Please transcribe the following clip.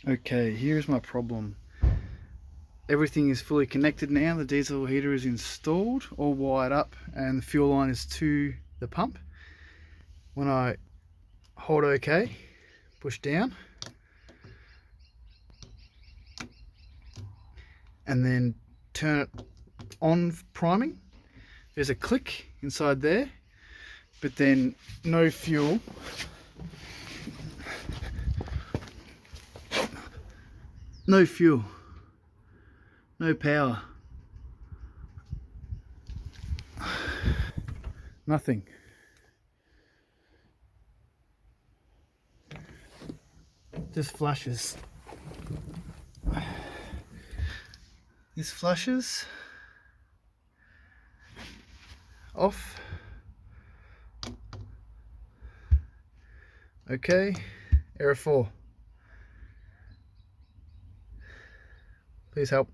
Okay, here's my problem. Everything is fully connected now. The diesel heater is installed, all wired up, and the fuel line is to the pump. When I hold OK, push down, and then turn it on priming, there's a click inside there, but then no fuel. No fuel. No power. Nothing. Just flashes. This flashes off. Okay, E-04. Please help.